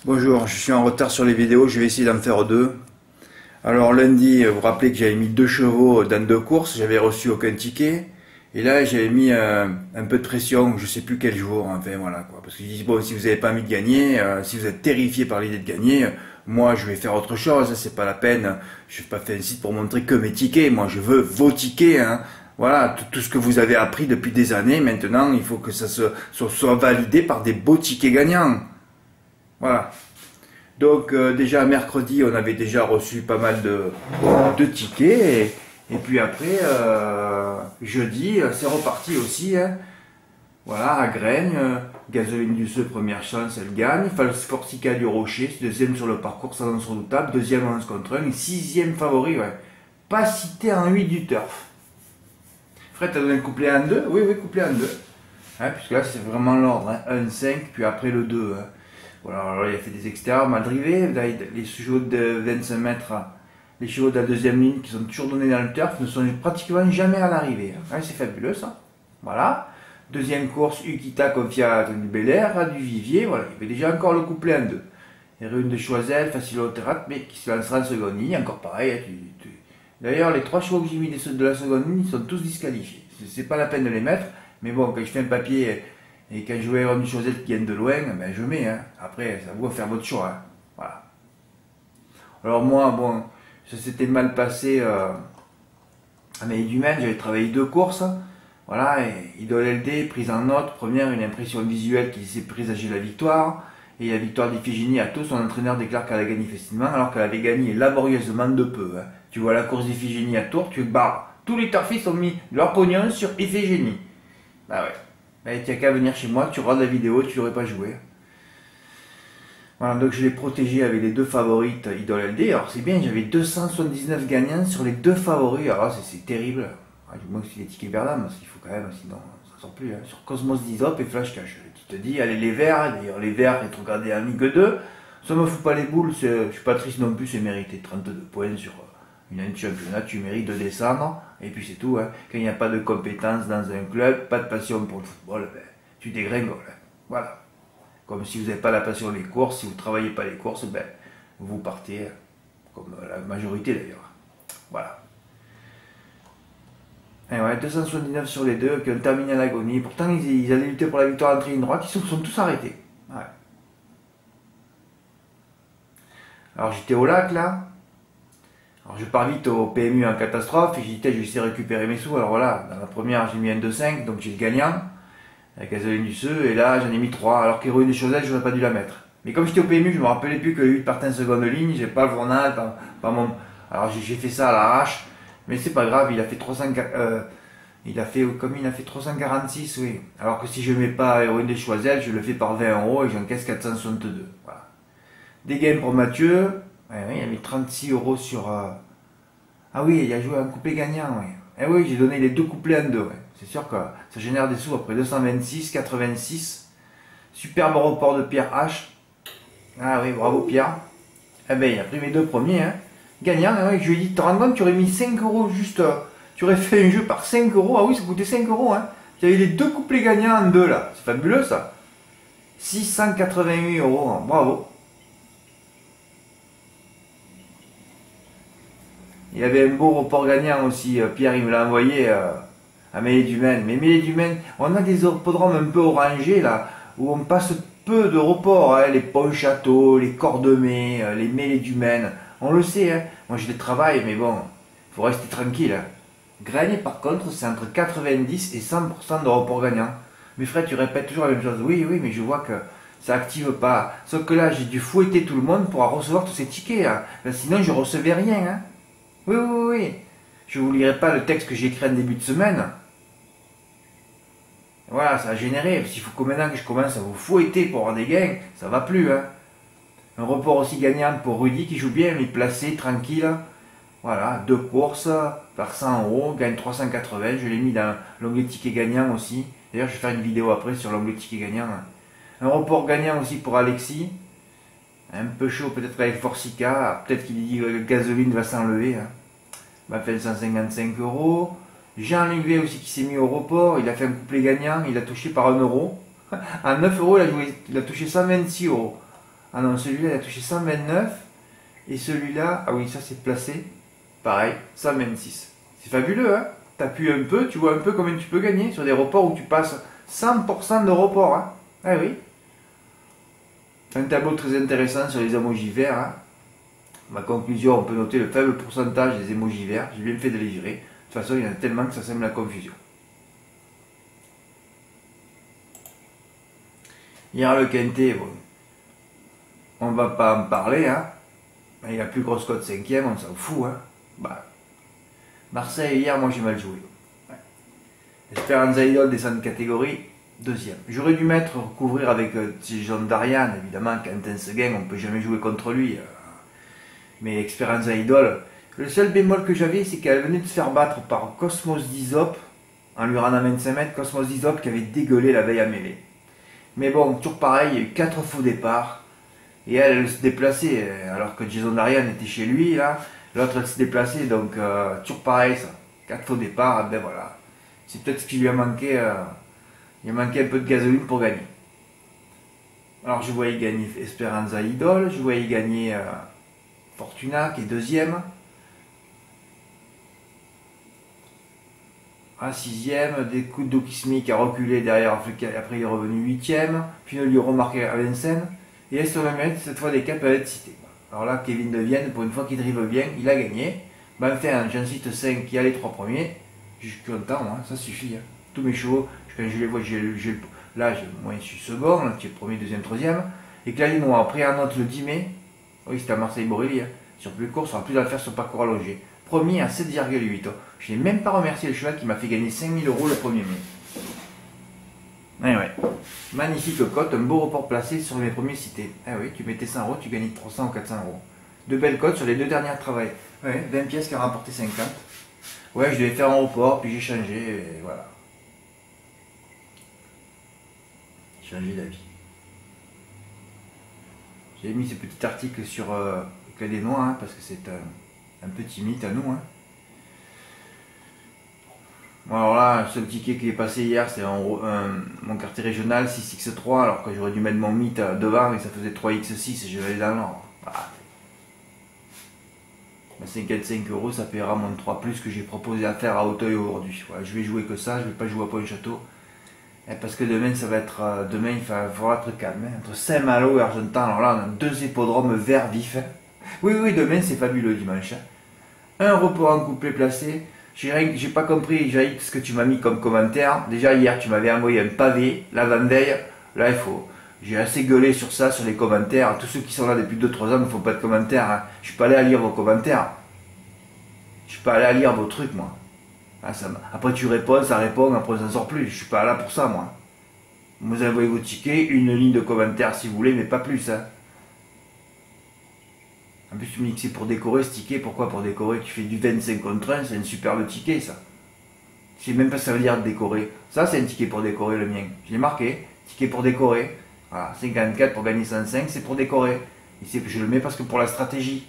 Bonjour, je suis en retard sur les vidéos, je vais essayer d'en faire deux. Alors lundi, vous vous rappelez que j'avais mis 2 chevaux dans 2 courses, j'avais reçu aucun ticket. Et là, j'avais mis un peu de pression, je sais plus quel jour, enfin voilà quoi. Parce que je dis, bon, si vous n'avez pas envie de gagner, si vous êtes terrifié par l'idée de gagner, moi je vais faire autre chose, c'est pas la peine. Je vais pas faire un site pour montrer que mes tickets, moi je veux vos tickets, hein. Voilà, tout ce que vous avez appris depuis des années, maintenant il faut que ça soit validé par des beaux tickets gagnants. Voilà. Donc déjà mercredi, on avait déjà reçu pas mal de tickets. Et puis après, jeudi, c'est reparti aussi. Hein. Voilà, à Graigne, Gasoline du Seu, première chance, elle gagne. Fortica du Rocher, deuxième sur le parcours, sans lance redoutable. Deuxième en 11 contre 1. Et sixième favori, ouais. Pas cité en 8 du turf. Fred, t'as donné le couplet en 2? Oui, oui, couplet en 2. Hein, puisque là, c'est vraiment l'ordre. Hein. 1-5, puis après le 2. Hein. Voilà, alors il a fait des extérieurs mal drivés. Là, les chevaux de 25 mètres, les chevaux de la deuxième ligne qui sont toujours donnés dans le turf ne sont pratiquement jamais à l'arrivée. Hein, c'est fabuleux ça. Voilà. Deuxième course, Ukita confia du Bel Air, du Vivier. Voilà, il y avait déjà encore le couplet en 2. Et Rune de Choisel, Facile au Terrat, mais qui se lancera en seconde ligne. Encore pareil. Hein, D'ailleurs, les 3 chevaux que j'ai mis de la seconde ligne sont tous disqualifiés. C'est pas la peine de les mettre. Mais bon, quand je fais un papier. Et quand je vois une Chosette qui vient de loin, ben je mets. Hein. Après, ça vous faire votre choix. Hein. Voilà. Alors moi, bon, ça s'était mal passé à Mélie-du-Maine. J'avais travaillé 2 courses. Voilà, et Idole LD, prise en note. Première, une impression visuelle qui s'est présager la victoire. Et la victoire d'Iphigénie à tous, son entraîneur déclare qu'elle a gagné facilement, alors qu'elle avait gagné laborieusement de peu. Hein. Tu vois la course d'Iphigénie à Tours, tu barres. Tous les turfistes ont mis leur pognon sur Iphigénie. Bah ouais. Ben, tu n'as qu'à venir chez moi, tu regardes la vidéo, tu n'aurais pas joué. Voilà, donc je l'ai protégé avec les 2 favorites Idole LD. Alors c'est bien, j'avais 279 gagnants sur les 2 favoris. Alors c'est terrible. Du moins que c'est les tickets Berdam, parce qu'il faut quand même, sinon ça sort plus. Hein. Sur Cosmos Dizop et Flash Cash. Tu te dis, allez les verts, d'ailleurs les verts, rétrogradés en Ligue 2. Ça me fout pas les boules, je suis pas triste non plus, c'est mérité. 32 points sur une année de championnat, tu mérites de descendre, et puis c'est tout. Hein. Quand il n'y a pas de compétences dans un club, pas de passion pour le football, ben, tu dégringoles. Hein. Voilà. Comme si vous n'avez pas la passion des courses, si vous ne travaillez pas les courses, ben, vous partez, comme la majorité d'ailleurs. Voilà. Et ouais, 279 sur les 2 qui ont terminé à l'agonie. Pourtant, ils allaient lutter pour la victoire en ligne droite, ils se sont tous arrêtés. Ouais. Alors j'étais au lac là. Alors je pars vite au PMU en catastrophe et j'ai dit je vais essayer de récupérer mes sous. Alors voilà, dans la première j'ai mis un 2-5, donc j'ai le gagnant, avec Gasoline du Seu, et là j'en ai mis 3, alors qu'Héroïne des Choselles, je n'aurais pas dû la mettre. Mais comme j'étais au PMU, je me rappelais plus que le 8 partait en seconde ligne, j'ai pas le journal, pas mon... Alors j'ai fait ça à l'arrache, mais c'est pas grave, il a fait 346, oui. Alors que si je mets pas Héroïne des Choiselles, je le fais par 20 € et j'encaisse 462. Voilà. Des gains pour Mathieu. Ouais, oui, il a mis 36 € sur... Ah oui, il a joué un couplet gagnant, oui. Eh oui, j'ai donné les 2 couplets en 2, ouais. C'est sûr que ça génère des sous après 226, 86. Superbe report de Pierre H. Ah oui, bravo Pierre. Eh ben, il a pris mes 2 premiers, hein. Gagnant, hein, je lui ai dit, tu te rends compte, tu aurais mis 5 € juste... tu aurais fait un jeu par 5 €. Ah oui, ça coûtait 5 €, hein. Tu avais les 2 couplets gagnants en 2, là. C'est fabuleux, ça. 688 €, hein. Bravo. Il y avait un beau report gagnant aussi. Pierre, il me l'a envoyé à Mélie-du-Maine. Mais Mélie-du-Maine, on a des hippodromes un peu orangés là, où on passe peu de reports. Hein, les Pont-Château, les Cordemais, les Mélie-du-Maine. On le sait, hein. Moi je les travaille, mais bon, il faut rester tranquille. Hein. Graigne, par contre, c'est entre 90 et 100% de report gagnant. Mais Fred, tu répètes toujours la même chose. Oui, oui, mais je vois que ça active pas. Sauf que là, j'ai dû fouetter tout le monde pour recevoir tous ces tickets. Hein. Là, sinon, je recevais rien. Hein. Oui, oui, oui. Je ne vous lirai pas le texte que j'ai écrit en début de semaine. Voilà, ça a généré. S'il faut que maintenant que je commence à vous fouetter pour avoir des gains, ça va plus. Hein. Un report aussi gagnant pour Rudy qui joue bien, mais placé, tranquille. Voilà, 2 courses par 100 €, gagne 380. Je l'ai mis dans l'onglet ticket gagnant aussi. D'ailleurs, je vais faire une vidéo après sur l'onglet ticket gagnant. Un report gagnant aussi pour Alexis. Un peu chaud peut-être avec Forsica. Peut-être qu'il dit que le gasoline va s'enlever. Hein. M'a fait 155 €. Jean Linglet aussi qui s'est mis au report. Il a fait un couplet gagnant. Il a touché par 1 €. À 9 €, il a touché 126 €. Ah non, celui-là, il a touché 129. Et celui-là, ah oui, ça c'est placé. Pareil, 126. C'est fabuleux, hein? T'appuies un peu, tu vois un peu combien tu peux gagner sur des reports où tu passes 100% de report, hein? Ah oui. Un tableau très intéressant sur les emojis verts, hein? Ma conclusion, on peut noter le faible pourcentage des emojis verts. J'ai bien fait de les gérer. De toute façon, il y en a tellement que ça sème la confusion. Hier, le quintet, bon, on va pas en parler, hein. Il a plus grosse cote 5e, on s'en fout, hein. Bah, Marseille, hier, moi j'ai mal joué. Ouais. Esperanza Idol descend de catégorie, 2e. J'aurais dû mettre, couvrir avec John Darian, évidemment, Quentin Seguin, on peut jamais jouer contre lui. Mais Esperanza Idol, le seul bémol que j'avais, c'est qu'elle venait de se faire battre par Cosmos Dizop, en lui rendant 25 mètres, Cosmos Dizop qui avait dégueulé la veille à mêlée. Mais bon, toujours pareil, il y a eu 4 faux départs. Et elle se déplaçait, alors que Jason Darian était chez lui, là. L'autre, elle se déplaçait, donc toujours pareil, ça. 4 faux départs, ben voilà. C'est peut-être ce qui lui a manqué. Il a manqué un peu de gasoline pour gagner. Alors, je voyais gagner Esperanza Idol, je voyais gagner Fortuna, qui est 2e. À 6e, des coups de Dokismi qui a reculé derrière, après il est revenu 8e. Puis il lui a remarqué à Vincennes. Et là, sur le mètre, cette fois, des cas peuvent être cités. Alors là, Kevin De Vienne, pour une fois qu'il drive bien, il a gagné. Ben, enfin, j'en cite 5 qui a les 3 premiers. Je suis content, moi, ça suffit. Hein. Tous mes chevaux, quand je les vois, là, moi, je suis second, là, tu es premier, deuxième, troisième. Et que la ligne noire, pris en note le 10 mai, oui, c'était à Marseille-Borelli, hein. Sur plus court, ça aura plus à faire sur parcours allongé. Premier à 7,8. Je n'ai même pas remercié le cheval qui m'a fait gagner 5 000 € le 1er mai. Ouais. Magnifique cote, un beau report placé sur mes premiers cités. Ah oui, tu mettais 100 €, tu gagnais 300 ou 400 €. De belles cotes sur les 2 dernières travails. Ouais, 20 pièces qui ont rapporté 50. Ouais, je devais faire un report, puis j'ai changé, et voilà. J'ai changé d'avis. J'ai mis ce petit article sur Clé des Noix, hein, parce que c'est un petit mythe à nous. Hein. Bon, alors là, le seul ticket qui est passé hier, c'est mon quartier régional 6x3, alors que j'aurais dû mettre mon mythe devant, mais ça faisait 3x6 et je vais aller dans l'ordre. Voilà. 55 €, ça paiera mon 3 plus que j'ai proposé à faire à Auteuil aujourd'hui. Voilà, je vais jouer que ça, je vais pas jouer à Pont-Château. Parce que demain, ça va être. Demain, il faudra être calme. Hein. Entre Saint-Malo et Argentan, alors là, on a 2 hippodromes verts vifs. Hein. Oui, demain, c'est fabuleux dimanche. Hein. Un report en couplet placé. J'ai pas compris, Jaïk, ce que tu m'as mis comme commentaire. Déjà, hier, tu m'avais envoyé un pavé. L'avant-veille, là, il faut. J'ai assez gueulé sur ça, sur les commentaires. Tous ceux qui sont là depuis 2-3 ans ne font pas de commentaires. Hein. Je suis pas allé à lire vos commentaires. Je suis pas allé à lire vos trucs, moi. Ah, après, tu réponds, ça répond, après, ça sort plus. Je suis pas là pour ça, moi. Vous envoyez vos tickets, une ligne de commentaires si vous voulez, mais pas plus. Hein. En plus, tu me dis que c'est pour décorer ce ticket. Pourquoi pour décorer? Tu fais du 25 contre 1, c'est un superbe ticket, ça. Je sais même pas ce que ça veut dire de décorer. Ça, c'est un ticket pour décorer, le mien. Je l'ai marqué. Ticket pour décorer. Voilà, 54 pour gagner 105, c'est pour décorer. Et je le mets parce que pour la stratégie.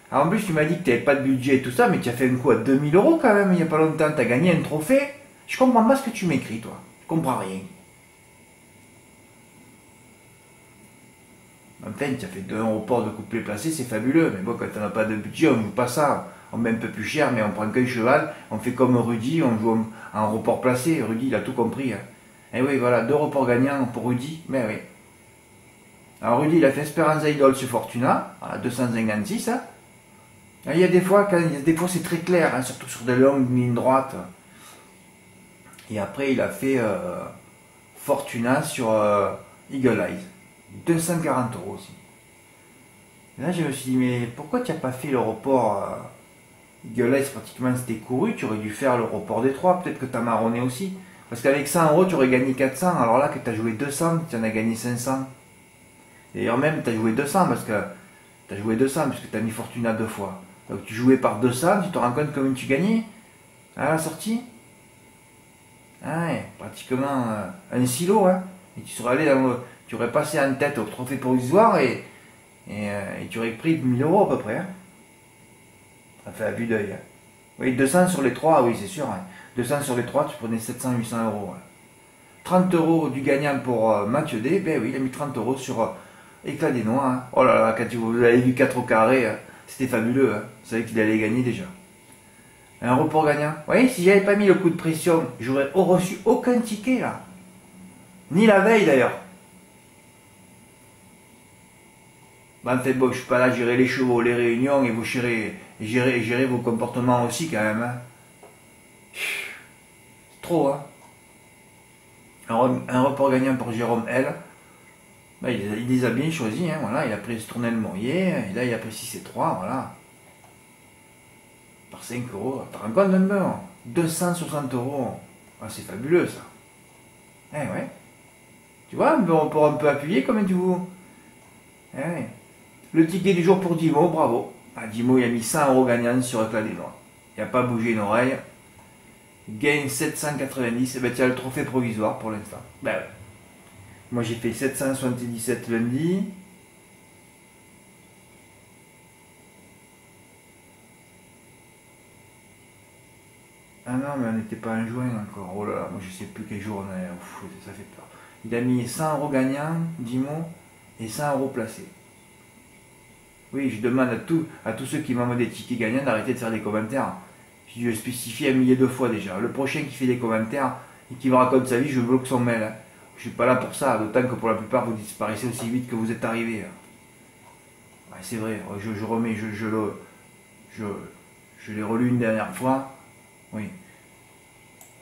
Alors en plus, tu m'as dit que tu n'avais pas de budget et tout ça, mais tu as fait un coup à 2000 € quand même, il n'y a pas longtemps. Tu as gagné un trophée. Je comprends pas ce que tu m'écris, toi. Je comprends rien. Enfin, tu as fait 2 reports de couplet placé, c'est fabuleux. Mais bon, quand tu n'as pas de budget, on ne joue pas ça. On met un peu plus cher, mais on prend qu'un cheval. On fait comme Rudy, on joue en report placé. Rudy, il a tout compris. Hein. Et oui, voilà, 2 reports gagnants pour Rudy. Mais oui. Alors Rudy, il a fait Esperanza Idol sur Fortuna, à 256. Hein. Il y a des fois, c'est très clair, hein, surtout sur des longues lignes droites. Et après, il a fait Fortuna sur Eagle Eyes. 240 € aussi. Et là, je me suis dit, mais pourquoi tu n'as pas fait le report Eagle Eyes, pratiquement c'était couru, tu aurais dû faire le report des 3, peut-être que tu as marronné aussi. Parce qu'avec 100 €, tu aurais gagné 400, alors là, que tu as joué 200, tu en as gagné 500. D'ailleurs, même, tu as joué 200, parce que tu as joué 200, puisque tu as mis Fortuna 2 fois. Donc tu jouais par 200, tu te rends compte combien tu gagnais à la sortie? Ah ouais, pratiquement un silo, hein. Et tu serais allé tu aurais passé en tête au trophée provisoire et tu aurais pris 1000 € à peu près. Hein. Ça fait à vue d'œil. Hein. Oui, 200 sur les 3, oui, c'est sûr. Hein. 200 sur les 3, tu prenais 700-800 €. Hein. 30 € du gagnant pour Mathieu D. Ben oui, il a mis 30 € sur Éclat des Noix. Hein. Oh là là, quand vous l'avez vu 4 au carré, c'était fabuleux. Hein. Vous savez qu'il allait gagner déjà. Un report gagnant. Vous voyez, si j'avais pas mis le coup de pression, j'aurais reçu aucun ticket là. Ni la veille d'ailleurs. Ben, en fait, bon, je suis pas là à gérer les chevaux, les réunions et vous gérer vos comportements aussi quand même. Hein. C'est trop, hein. Un report gagnant pour Jérôme L. Ben, il les a bien choisis, hein, voilà. Il a pris ce tournel Mourier, et là il a pris 6 et 3, voilà. Par 5 €. T'as rends compte un peu, 260 €. Ah, c'est fabuleux ça. Eh ouais. Tu vois, un report un peu appuyé, comme tu vous. Eh ouais. Le ticket du jour pour Dimo, bravo. Ah, Dimo, il a mis 100 € gagnant sur Éclat des Noix. Il n'a pas bougé une oreille. Gain 790. Et ben, tu as le trophée provisoire pour l'instant. Ben ouais. Moi, j'ai fait 777 lundi. Ah non, mais on n'était pas en juin encore. Oh là là, moi je sais plus quel jour on est. Ouf, ça fait peur. Il a mis 100 € gagnant, Dimo, et 100 € placés. Oui, je demande à tous ceux qui m'envoient des tickets gagnants d'arrêter de faire des commentaires. Je le spécifie 1 millier de fois déjà. Le prochain qui fait des commentaires et qui me raconte sa vie, je bloque son mail. Hein. Je suis pas là pour ça, d'autant que pour la plupart vous disparaissez aussi vite que vous êtes arrivé. Ouais, c'est vrai, je remets, je l'ai relu une dernière fois. Oui.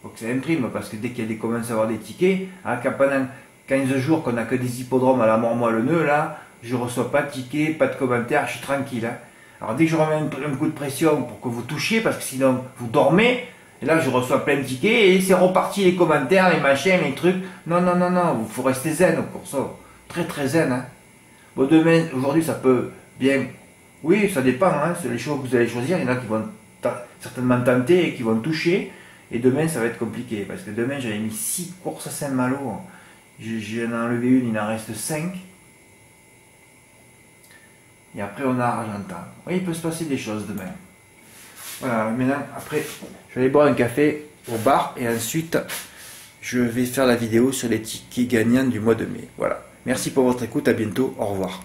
Faut que ça imprime, parce que dès qu'il y a des commence à avoir des tickets, hein, pendant 15 jours qu'on n'a que des hippodromes à la mort moi le nœud, là, je reçois pas de tickets, pas de commentaires, je suis tranquille. Hein. Alors dès que je remets un coup de pression pour que vous touchiez, parce que sinon vous dormez, et là je reçois plein de tickets, et c'est reparti les commentaires, les machins, les trucs. Non, non, non, non, il faut rester zen au cours ça. Très très zen. Hein. Bon, demain, aujourd'hui ça peut bien. Oui, ça dépend, hein, c'est les choses que vous allez choisir, il y en a qui vont certainement tenter et qui vont toucher. Et demain, ça va être compliqué, parce que demain, j'avais mis 6 courses à Saint-Malo. J'en ai enlevé une, il en reste 5. Et après, on a Argentan. Oui, il peut se passer des choses demain. Voilà, maintenant, après, je vais aller boire un café au bar, et ensuite, je vais faire la vidéo sur les tickets gagnants du mois de mai. Voilà. Merci pour votre écoute, à bientôt, au revoir.